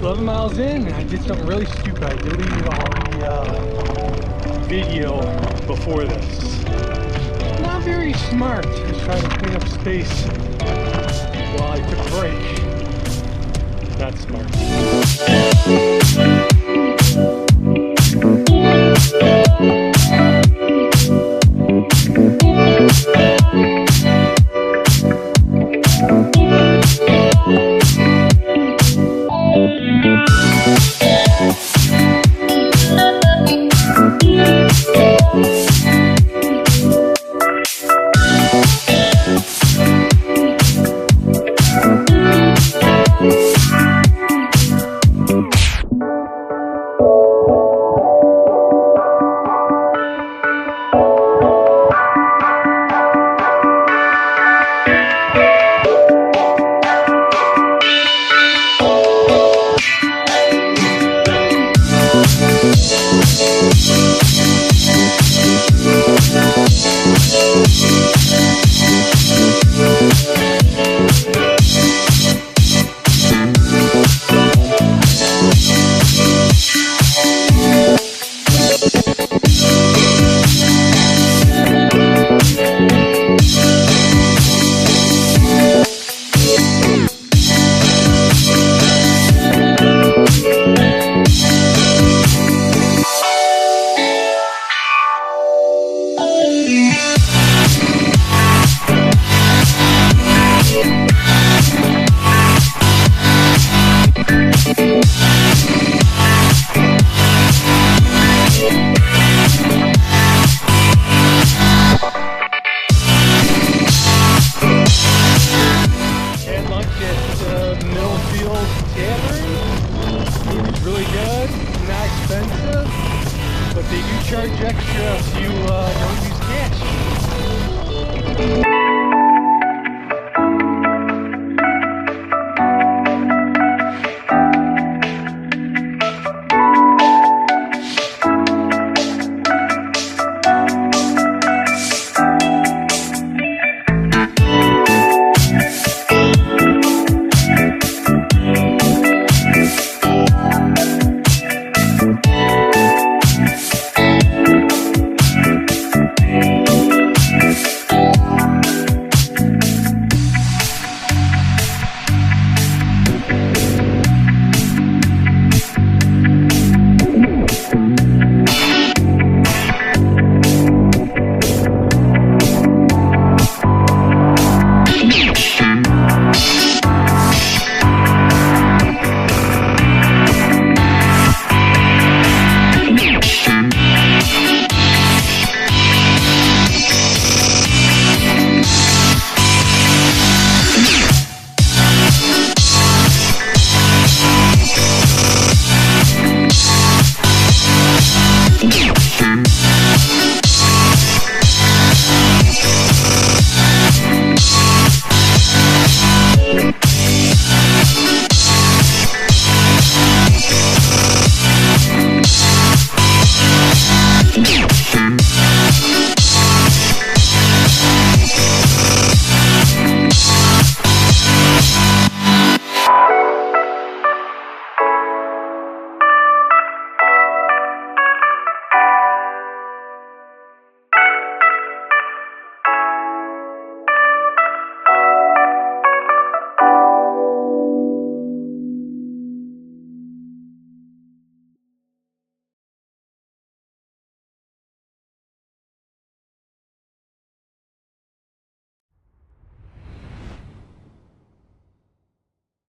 11 miles in, and I did something really stupid. I deleted all the video before this. Not very smart. Just trying to clean up space while I took a break. Not smart. Middlefield Tavern. Food is really good, not expensive, but they do charge extra if you don't use cash.